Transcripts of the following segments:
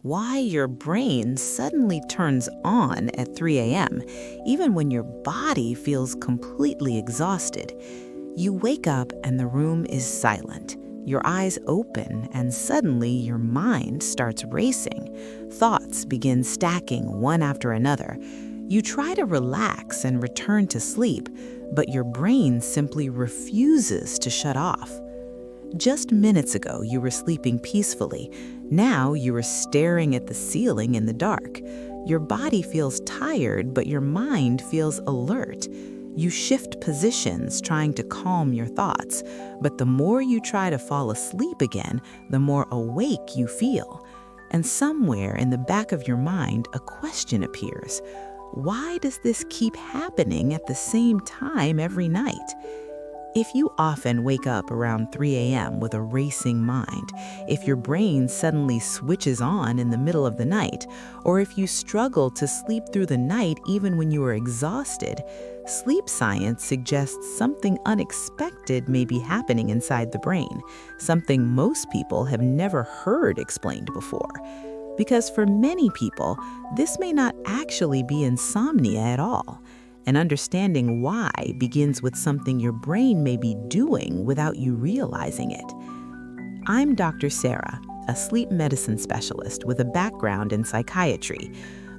why your brain suddenly turns on at 3 a.m., even when your body feels completely exhausted. You wake up and the room is silent. Your eyes open and suddenly your mind starts racing. Thoughts begin stacking one after another. You try to relax and return to sleep, but your brain simply refuses to shut off. Just minutes ago, you were sleeping peacefully. Now you are staring at the ceiling in the dark. Your body feels tired, but your mind feels alert. You shift positions, trying to calm your thoughts, but the more you try to fall asleep again, the more awake you feel. And somewhere in the back of your mind, a question appears. Why does this keep happening at the same time every night? If you often wake up around 3 a.m. with a racing mind, if your brain suddenly switches on in the middle of the night, or if you struggle to sleep through the night even when you are exhausted, sleep science suggests something unexpected may be happening inside the brain, something most people have never heard explained before. Because for many people, this may not actually be insomnia at all. And understanding why begins with something your brain may be doing without you realizing it. I'm Dr. Sarah, a sleep medicine specialist with a background in psychiatry.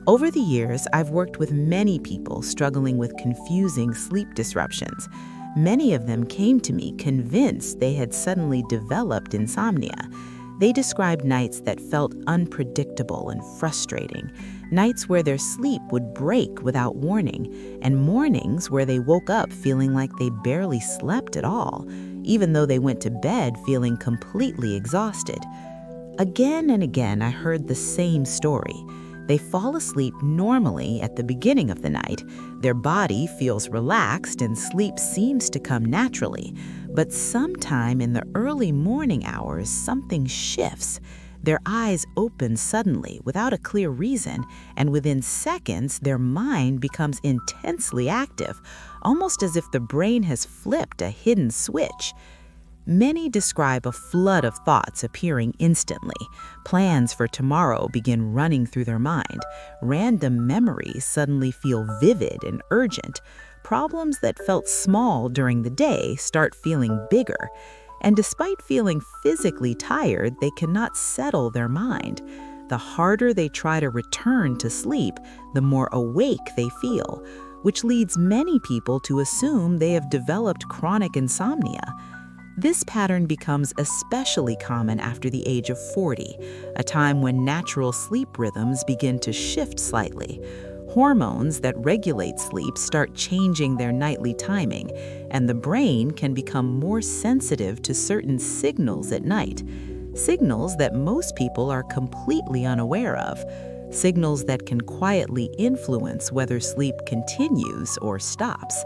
Over the years, I've worked with many people struggling with confusing sleep disruptions. Many of them came to me convinced they had suddenly developed insomnia. They described nights that felt unpredictable and frustrating, nights where their sleep would break without warning, and mornings where they woke up feeling like they barely slept at all, even though they went to bed feeling completely exhausted. Again and again, I heard the same story. They fall asleep normally at the beginning of the night. Their body feels relaxed and sleep seems to come naturally. But sometime in the early morning hours, something shifts. Their eyes open suddenly without a clear reason, and within seconds, their mind becomes intensely active, almost as if the brain has flipped a hidden switch. Many describe a flood of thoughts appearing instantly. Plans for tomorrow begin running through their mind. Random memories suddenly feel vivid and urgent. Problems that felt small during the day start feeling bigger. And despite feeling physically tired, they cannot settle their mind. The harder they try to return to sleep, the more awake they feel, which leads many people to assume they have developed chronic insomnia. This pattern becomes especially common after the age of 40, a time when natural sleep rhythms begin to shift slightly. Hormones that regulate sleep start changing their nightly timing, and the brain can become more sensitive to certain signals at night, signals that most people are completely unaware of, signals that can quietly influence whether sleep continues or stops.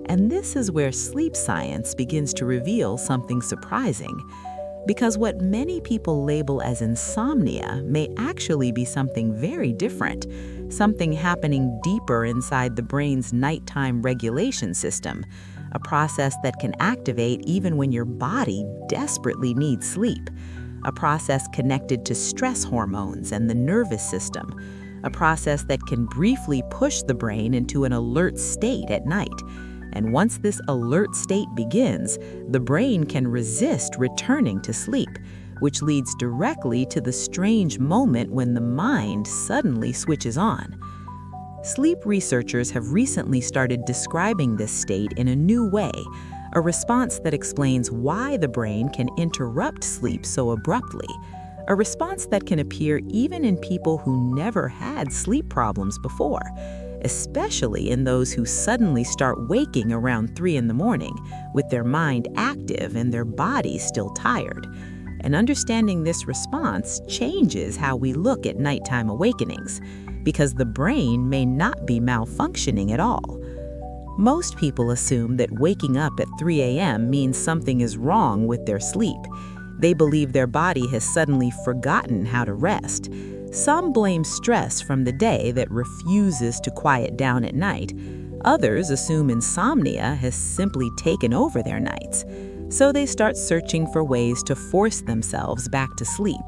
And this is where sleep science begins to reveal something surprising. Because what many people label as insomnia may actually be something very different, something happening deeper inside the brain's nighttime regulation system, a process that can activate even when your body desperately needs sleep, a process connected to stress hormones and the nervous system, a process that can briefly push the brain into an alert state at night. And once this alert state begins, the brain can resist returning to sleep, which leads directly to the strange moment when the mind suddenly switches on. Sleep researchers have recently started describing this state in a new way, a response that explains why the brain can interrupt sleep so abruptly, a response that can appear even in people who never had sleep problems before, especially in those who suddenly start waking around 3 in the morning with their mind active and their body still tired. And understanding this response changes how we look at nighttime awakenings, because the brain may not be malfunctioning at all. Most people assume that waking up at 3 a.m. means something is wrong with their sleep. They believe their body has suddenly forgotten how to rest. Some blame stress from the day that refuses to quiet down at night. Others assume insomnia has simply taken over their nights. So they start searching for ways to force themselves back to sleep.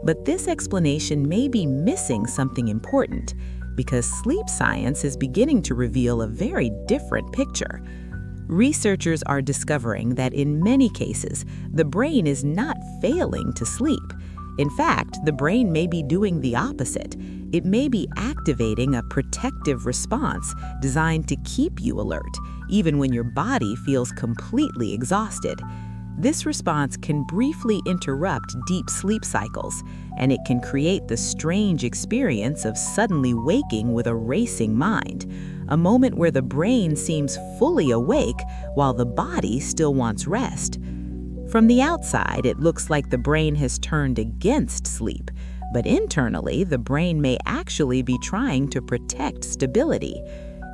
But this explanation may be missing something important, because sleep science is beginning to reveal a very different picture. Researchers are discovering that in many cases, the brain is not failing to sleep. In fact, the brain may be doing the opposite. It may be activating a protective response designed to keep you alert, even when your body feels completely exhausted. This response can briefly interrupt deep sleep cycles, and it can create the strange experience of suddenly waking with a racing mind, a moment where the brain seems fully awake while the body still wants rest. From the outside, it looks like the brain has turned against sleep, but internally, the brain may actually be trying to protect stability.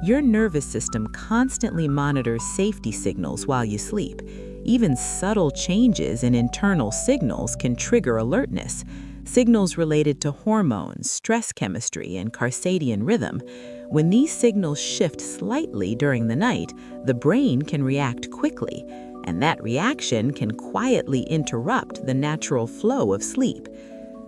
Your nervous system constantly monitors safety signals while you sleep. Even subtle changes in internal signals can trigger alertness. Signals related to hormones, stress chemistry, and circadian rhythm. When these signals shift slightly during the night, the brain can react quickly, and that reaction can quietly interrupt the natural flow of sleep,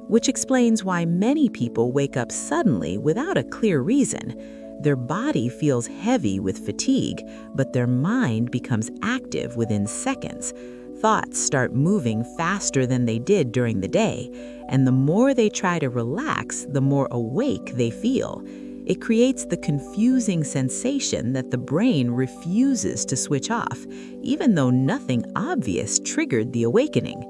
which explains why many people wake up suddenly without a clear reason. Their body feels heavy with fatigue, but their mind becomes active within seconds. Thoughts start moving faster than they did during the day, and the more they try to relax, the more awake they feel. It creates the confusing sensation that the brain refuses to switch off, even though nothing obvious triggered the awakening.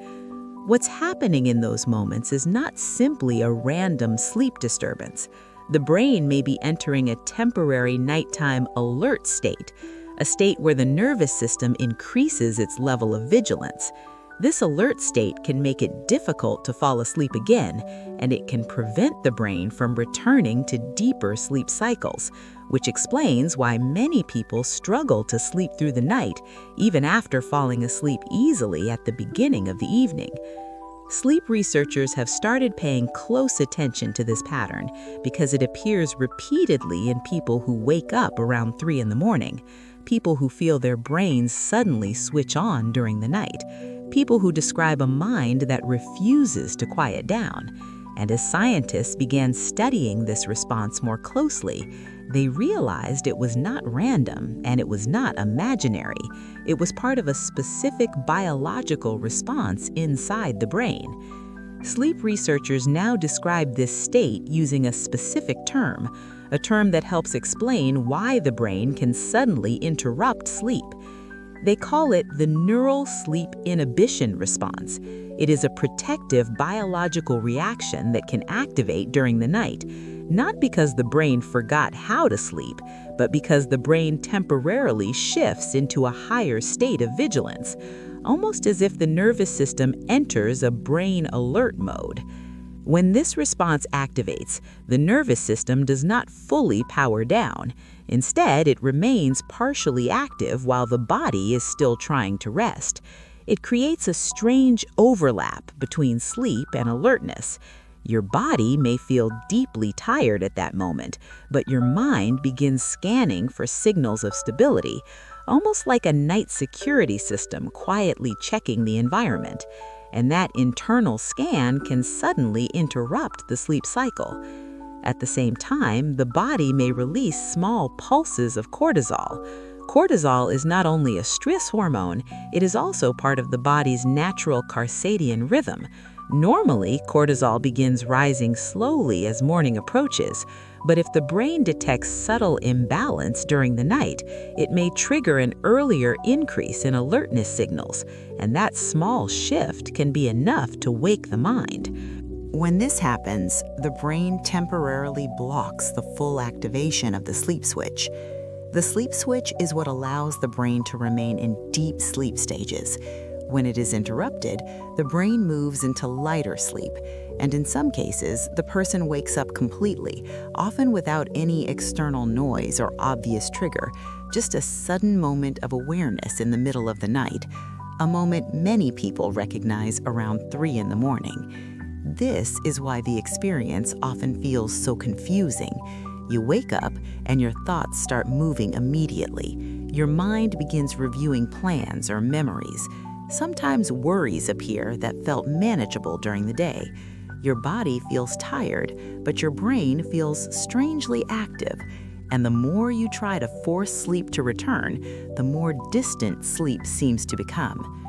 What's happening in those moments is not simply a random sleep disturbance. The brain may be entering a temporary nighttime alert state, a state where the nervous system increases its level of vigilance. This alert state can make it difficult to fall asleep again, and it can prevent the brain from returning to deeper sleep cycles, which explains why many people struggle to sleep through the night, even after falling asleep easily at the beginning of the evening. Sleep researchers have started paying close attention to this pattern because it appears repeatedly in people who wake up around 3 in the morning, people who feel their brains suddenly switch on during the night, people who describe a mind that refuses to quiet down. And as scientists began studying this response more closely, they realized it was not random and it was not imaginary. It was part of a specific biological response inside the brain. Sleep researchers now describe this state using a specific term, a term that helps explain why the brain can suddenly interrupt sleep. They call it the Neural Sleep Inhibition Response. It is a protective biological reaction that can activate during the night, not because the brain forgot how to sleep, but because the brain temporarily shifts into a higher state of vigilance, almost as if the nervous system enters a brain alert mode. When this response activates, the nervous system does not fully power down. Instead, it remains partially active while the body is still trying to rest. It creates a strange overlap between sleep and alertness. Your body may feel deeply tired at that moment, but your mind begins scanning for signals of stability, almost like a night security system quietly checking the environment. And that internal scan can suddenly interrupt the sleep cycle. At the same time, the body may release small pulses of cortisol. Cortisol is not only a stress hormone, it is also part of the body's natural circadian rhythm. Normally, cortisol begins rising slowly as morning approaches, but if the brain detects subtle imbalance during the night, it may trigger an earlier increase in alertness signals, and that small shift can be enough to wake the mind. When this happens, the brain temporarily blocks the full activation of the sleep switch. The sleep switch is what allows the brain to remain in deep sleep stages. When it is interrupted, the brain moves into lighter sleep, and in some cases, the person wakes up completely, often without any external noise or obvious trigger, just a sudden moment of awareness in the middle of the night, a moment many people recognize around 3 in the morning. This is why the experience often feels so confusing. You wake up and your thoughts start moving immediately. Your mind begins reviewing plans or memories. Sometimes worries appear that felt manageable during the day. Your body feels tired, but your brain feels strangely active. And the more you try to force sleep to return, the more distant sleep seems to become.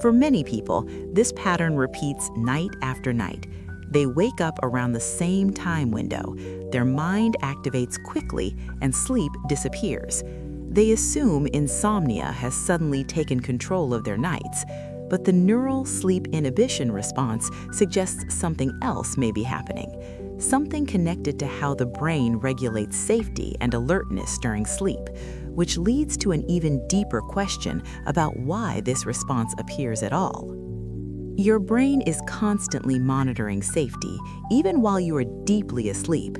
For many people, this pattern repeats night after night. They wake up around the same time window. Their mind activates quickly and sleep disappears. They assume insomnia has suddenly taken control of their nights, but the Neural Sleep Inhibition Response suggests something else may be happening, something connected to how the brain regulates safety and alertness during sleep, which leads to an even deeper question about why this response appears at all. Your brain is constantly monitoring safety, even while you are deeply asleep.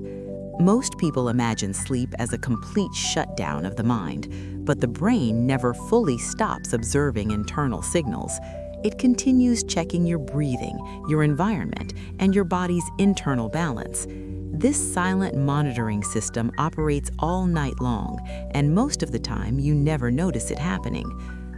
Most people imagine sleep as a complete shutdown of the mind, but the brain never fully stops observing internal signals. It continues checking your breathing, your environment, and your body's internal balance. This silent monitoring system operates all night long, and most of the time you never notice it happening.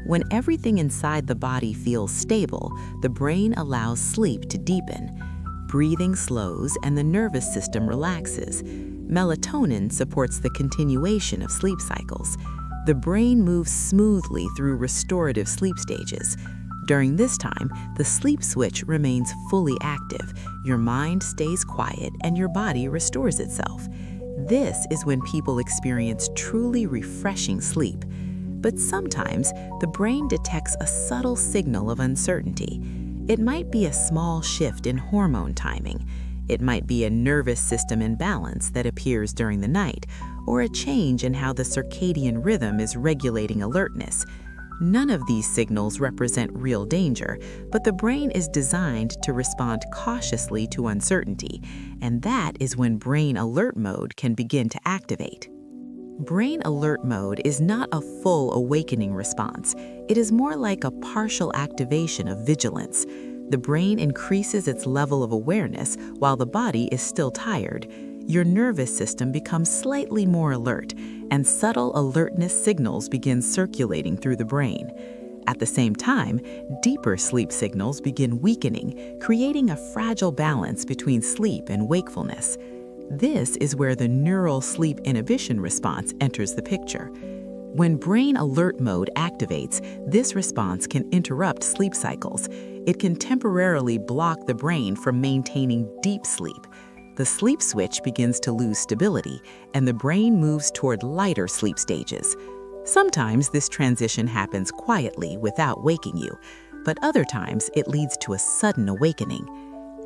When everything inside the body feels stable, the brain allows sleep to deepen. Breathing slows and the nervous system relaxes. Melatonin supports the continuation of sleep cycles. The brain moves smoothly through restorative sleep stages. During this time, the sleep switch remains fully active, your mind stays quiet, and your body restores itself. This is when people experience truly refreshing sleep. But sometimes, the brain detects a subtle signal of uncertainty. It might be a small shift in hormone timing. It might be a nervous system imbalance that appears during the night, or a change in how the circadian rhythm is regulating alertness. None of these signals represent real danger, but the brain is designed to respond cautiously to uncertainty, and that is when brain alert mode can begin to activate. Brain alert mode is not a full awakening response. It is more like a partial activation of vigilance. The brain increases its level of awareness while the body is still tired. Your nervous system becomes slightly more alert, and subtle alertness signals begin circulating through the brain. At the same time, deeper sleep signals begin weakening, creating a fragile balance between sleep and wakefulness. This is where the Neural Sleep Inhibition Response enters the picture. When brain alert mode activates, this response can interrupt sleep cycles. It can temporarily block the brain from maintaining deep sleep. The sleep switch begins to lose stability, and the brain moves toward lighter sleep stages. Sometimes this transition happens quietly without waking you, but other times it leads to a sudden awakening.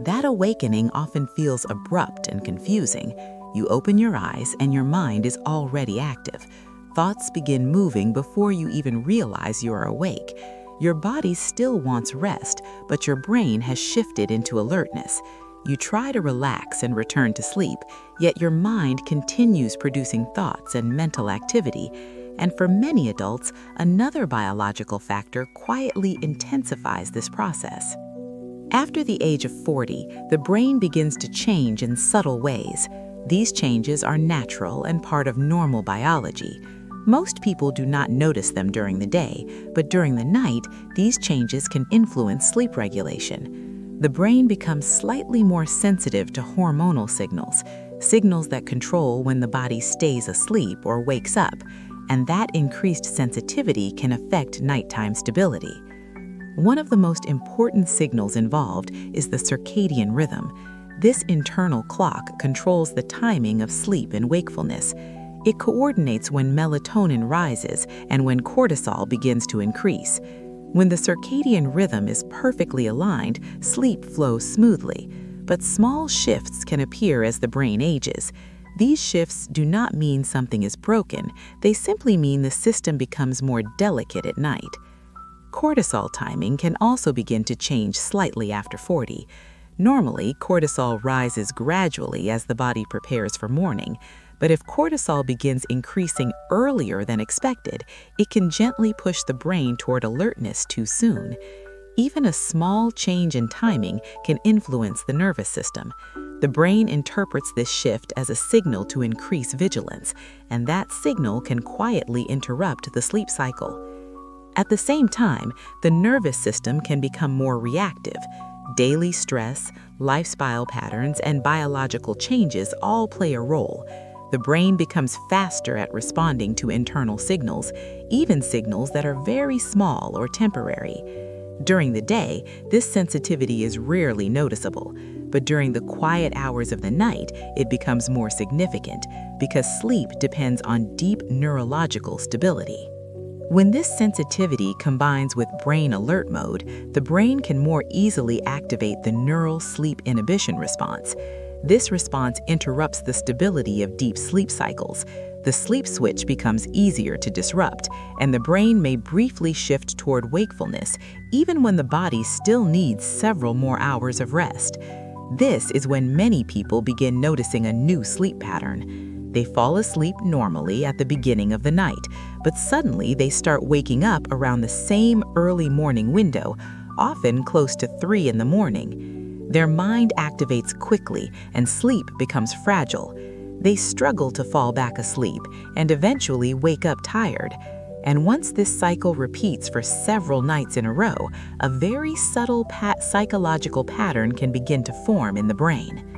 That awakening often feels abrupt and confusing. You open your eyes and your mind is already active. Thoughts begin moving before you even realize you are awake. Your body still wants rest, but your brain has shifted into alertness. You try to relax and return to sleep, yet your mind continues producing thoughts and mental activity. And for many adults, another biological factor quietly intensifies this process. After the age of 40, the brain begins to change in subtle ways. These changes are natural and part of normal biology. Most people do not notice them during the day, but during the night, these changes can influence sleep regulation. The brain becomes slightly more sensitive to hormonal signals, signals that control when the body stays asleep or wakes up, and that increased sensitivity can affect nighttime stability. One of the most important signals involved is the circadian rhythm. This internal clock controls the timing of sleep and wakefulness. It coordinates when melatonin rises and when cortisol begins to increase. When the circadian rhythm is perfectly aligned, sleep flows smoothly. But small shifts can appear as the brain ages. These shifts do not mean something is broken. They simply mean the system becomes more delicate at night. Cortisol timing can also begin to change slightly after 40. Normally, cortisol rises gradually as the body prepares for morning, but if cortisol begins increasing earlier than expected, it can gently push the brain toward alertness too soon. Even a small change in timing can influence the nervous system. The brain interprets this shift as a signal to increase vigilance, and that signal can quietly interrupt the sleep cycle. At the same time, the nervous system can become more reactive. Daily stress, lifestyle patterns, and biological changes all play a role. The brain becomes faster at responding to internal signals, even signals that are very small or temporary. During the day, this sensitivity is rarely noticeable, but during the quiet hours of the night, it becomes more significant because sleep depends on deep neurological stability. When this sensitivity combines with brain alert mode, the brain can more easily activate the Neural Sleep Inhibition Response. This response interrupts the stability of deep sleep cycles. The sleep switch becomes easier to disrupt, and the brain may briefly shift toward wakefulness, even when the body still needs several more hours of rest. This is when many people begin noticing a new sleep pattern. They fall asleep normally at the beginning of the night, but suddenly they start waking up around the same early morning window, often close to 3 in the morning. Their mind activates quickly and sleep becomes fragile. They struggle to fall back asleep and eventually wake up tired. And once this cycle repeats for several nights in a row, a very subtle psychological pattern can begin to form in the brain.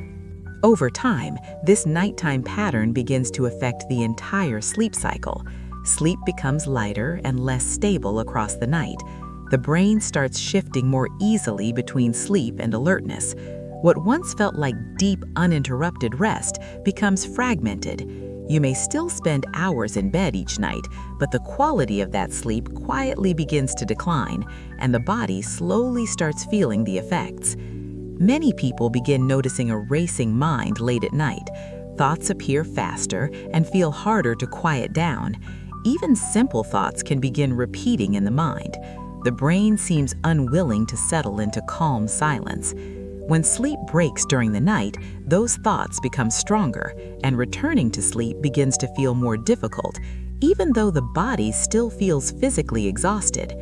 Over time, this nighttime pattern begins to affect the entire sleep cycle. Sleep becomes lighter and less stable across the night. The brain starts shifting more easily between sleep and alertness. What once felt like deep, uninterrupted rest becomes fragmented. You may still spend hours in bed each night, but the quality of that sleep quietly begins to decline, and the body slowly starts feeling the effects. Many people begin noticing a racing mind late at night. Thoughts appear faster and feel harder to quiet down. Even simple thoughts can begin repeating in the mind. The brain seems unwilling to settle into calm silence. When sleep breaks during the night, those thoughts become stronger, and returning to sleep begins to feel more difficult, even though the body still feels physically exhausted.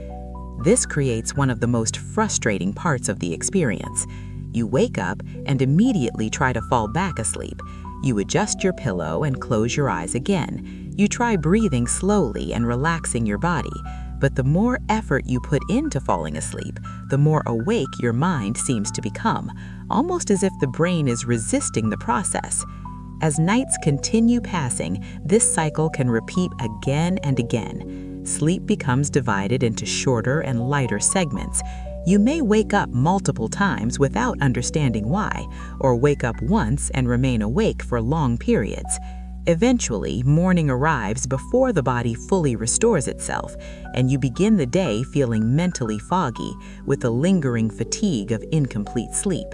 This creates one of the most frustrating parts of the experience. You wake up and immediately try to fall back asleep. You adjust your pillow and close your eyes again. You try breathing slowly and relaxing your body. But the more effort you put into falling asleep, the more awake your mind seems to become, almost as if the brain is resisting the process. As nights continue passing, this cycle can repeat again and again. Sleep becomes divided into shorter and lighter segments. You may wake up multiple times without understanding why, or wake up once and remain awake for long periods. Eventually, morning arrives before the body fully restores itself, and you begin the day feeling mentally foggy, with a lingering fatigue of incomplete sleep.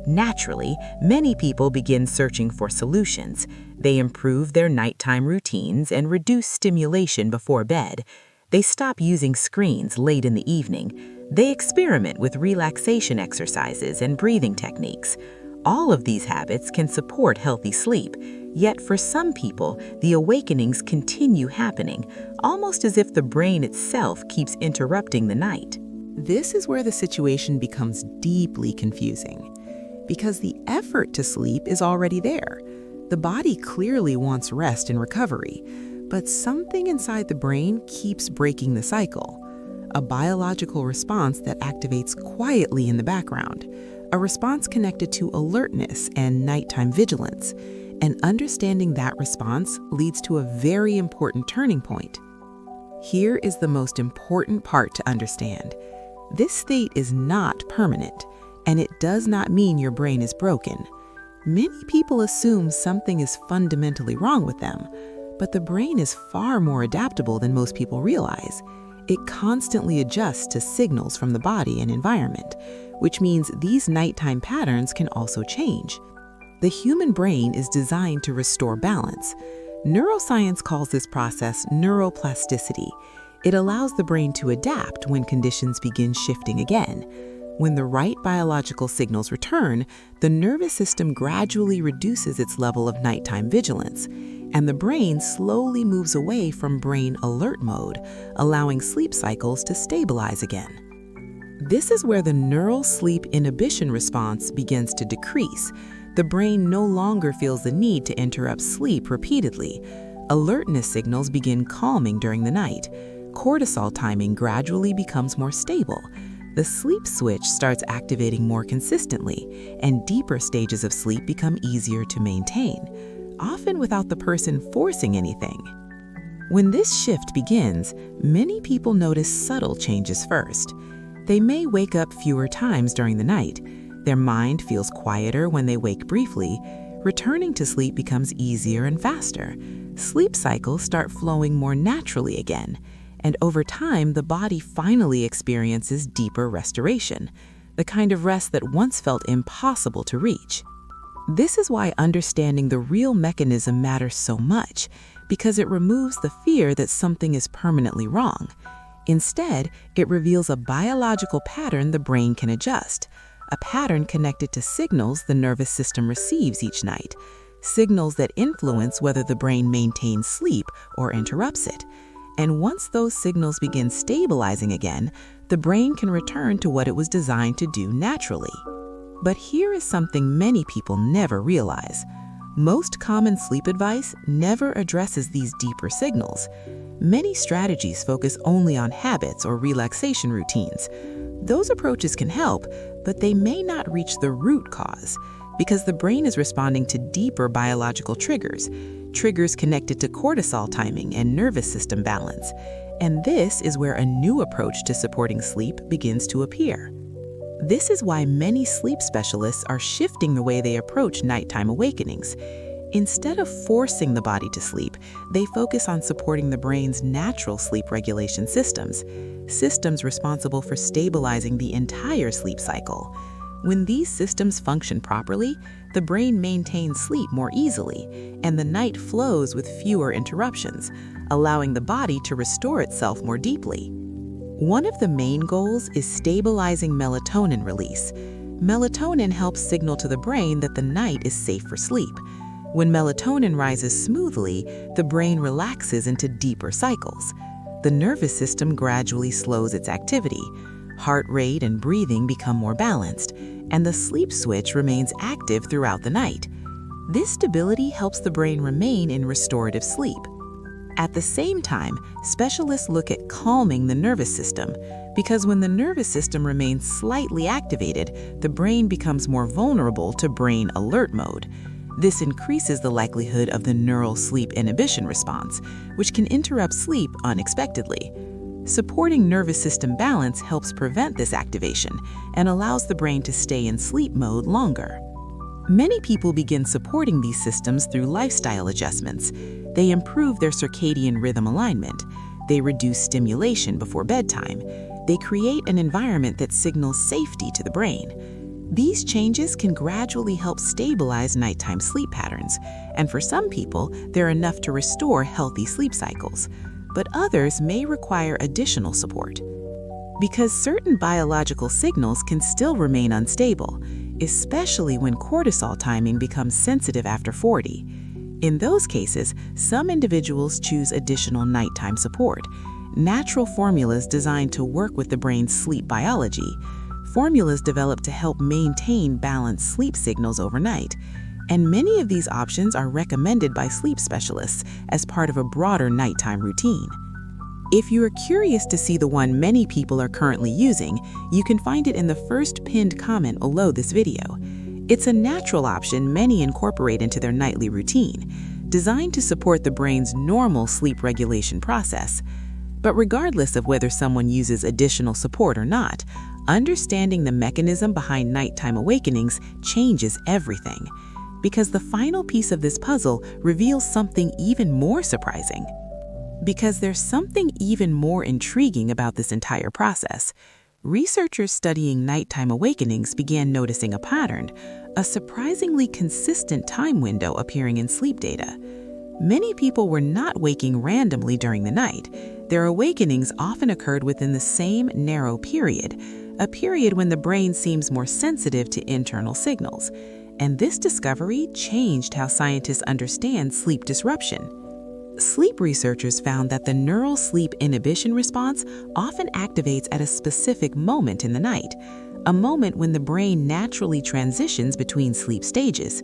Naturally, many people begin searching for solutions. They improve their nighttime routines and reduce stimulation before bed. They stop using screens late in the evening. They experiment with relaxation exercises and breathing techniques. All of these habits can support healthy sleep, yet for some people, the awakenings continue happening, almost as if the brain itself keeps interrupting the night. This is where the situation becomes deeply confusing, because the effort to sleep is already there. The body clearly wants rest and recovery, but something inside the brain keeps breaking the cycle. A biological response that activates quietly in the background, a response connected to alertness and nighttime vigilance. And understanding that response leads to a very important turning point. Here is the most important part to understand. This state is not permanent, and it does not mean your brain is broken. Many people assume something is fundamentally wrong with them, but the brain is far more adaptable than most people realize. It constantly adjusts to signals from the body and environment, which means these nighttime patterns can also change. The human brain is designed to restore balance. Neuroscience calls this process neuroplasticity. It allows the brain to adapt when conditions begin shifting again. When the right biological signals return, the nervous system gradually reduces its level of nighttime vigilance, and the brain slowly moves away from brain alert mode, allowing sleep cycles to stabilize again. This is where the neural sleep inhibition response begins to decrease. The brain no longer feels the need to interrupt sleep repeatedly. Alertness signals begin calming during the night. Cortisol timing gradually becomes more stable. The sleep switch starts activating more consistently, and deeper stages of sleep become easier to maintain, often without the person forcing anything. When this shift begins, many people notice subtle changes first. They may wake up fewer times during the night. Their mind feels quieter when they wake briefly. Returning to sleep becomes easier and faster. Sleep cycles start flowing more naturally again. And over time, the body finally experiences deeper restoration, the kind of rest that once felt impossible to reach. This is why understanding the real mechanism matters so much, because it removes the fear that something is permanently wrong. Instead, it reveals a biological pattern the brain can adjust, a pattern connected to signals the nervous system receives each night, signals that influence whether the brain maintains sleep or interrupts it. And once those signals begin stabilizing again, the brain can return to what it was designed to do naturally. But here is something many people never realize. Most common sleep advice never addresses these deeper signals. Many strategies focus only on habits or relaxation routines. Those approaches can help, but they may not reach the root cause, because the brain is responding to deeper biological triggers connected to cortisol timing and nervous system balance. And this is where a new approach to supporting sleep begins to appear. This is why many sleep specialists are shifting the way they approach nighttime awakenings. Instead of forcing the body to sleep, they focus on supporting the brain's natural sleep regulation systems responsible for stabilizing the entire sleep cycle. When these systems function properly, the brain maintains sleep more easily, and the night flows with fewer interruptions, allowing the body to restore itself more deeply. One of the main goals is stabilizing melatonin release. Melatonin helps signal to the brain that the night is safe for sleep. When melatonin rises smoothly, the brain relaxes into deeper cycles. The nervous system gradually slows its activity. Heart rate and breathing become more balanced, and the sleep switch remains active throughout the night. This stability helps the brain remain in restorative sleep. At the same time, specialists look at calming the nervous system, because when the nervous system remains slightly activated, the brain becomes more vulnerable to brain alert mode. This increases the likelihood of the neural sleep inhibition response, which can interrupt sleep unexpectedly. Supporting nervous system balance helps prevent this activation and allows the brain to stay in sleep mode longer. Many people begin supporting these systems through lifestyle adjustments. They improve their circadian rhythm alignment. They reduce stimulation before bedtime. They create an environment that signals safety to the brain. These changes can gradually help stabilize nighttime sleep patterns, and for some people, they're enough to restore healthy sleep cycles. But others may require additional support. Because certain biological signals can still remain unstable, especially when cortisol timing becomes sensitive after 40. In those cases, some individuals choose additional nighttime support, natural formulas designed to work with the brain's sleep biology, formulas developed to help maintain balanced sleep signals overnight. And many of these options are recommended by sleep specialists as part of a broader nighttime routine. If you are curious to see the one many people are currently using, you can find it in the first pinned comment below this video. It's a natural option many incorporate into their nightly routine, designed to support the brain's normal sleep regulation process. But regardless of whether someone uses additional support or not, understanding the mechanism behind nighttime awakenings changes everything. Because the final piece of this puzzle reveals something even more surprising. Because there's something even more intriguing about this entire process. Researchers studying nighttime awakenings began noticing a pattern, a surprisingly consistent time window appearing in sleep data. Many people were not waking randomly during the night. Their awakenings often occurred within the same narrow period, a period when the brain seems more sensitive to internal signals. And this discovery changed how scientists understand sleep disruption. Sleep researchers found that the neural sleep inhibition response often activates at a specific moment in the night, a moment when the brain naturally transitions between sleep stages.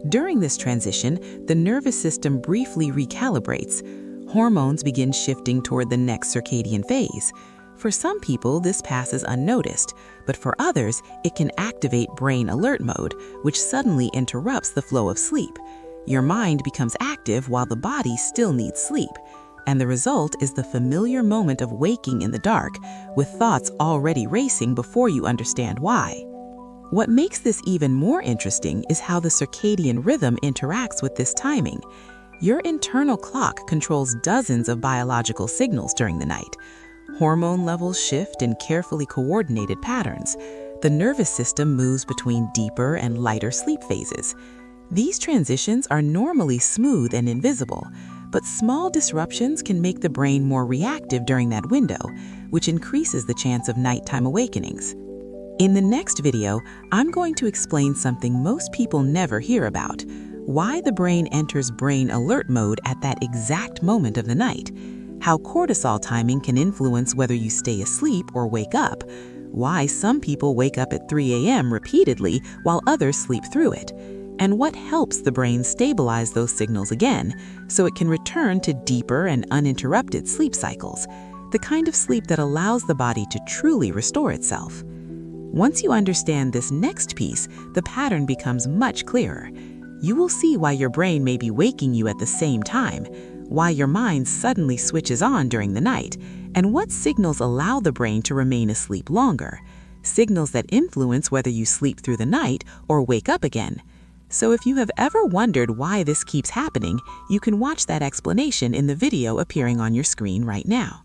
During this transition, the nervous system briefly recalibrates. Hormones begin shifting toward the next circadian phase. For some people, this passes unnoticed, but for others, it can activate brain alert mode, which suddenly interrupts the flow of sleep. Your mind becomes active while the body still needs sleep, and the result is the familiar moment of waking in the dark, with thoughts already racing before you understand why. What makes this even more interesting is how the circadian rhythm interacts with this timing. Your internal clock controls dozens of biological signals during the night. Hormone levels shift in carefully coordinated patterns. The nervous system moves between deeper and lighter sleep phases. These transitions are normally smooth and invisible, but small disruptions can make the brain more reactive during that window, which increases the chance of nighttime awakenings. In the next video, I'm going to explain something most people never hear about: why the brain enters brain alert mode at that exact moment of the night, how cortisol timing can influence whether you stay asleep or wake up, why some people wake up at 3 a.m. repeatedly while others sleep through it, and what helps the brain stabilize those signals again so it can return to deeper and uninterrupted sleep cycles, the kind of sleep that allows the body to truly restore itself. Once you understand this next piece, the pattern becomes much clearer. You will see why your brain may be waking you at the same time, why your mind suddenly switches on during the night, and what signals allow the brain to remain asleep longer, signals that influence whether you sleep through the night or wake up again. So if you have ever wondered why this keeps happening, you can watch that explanation in the video appearing on your screen right now.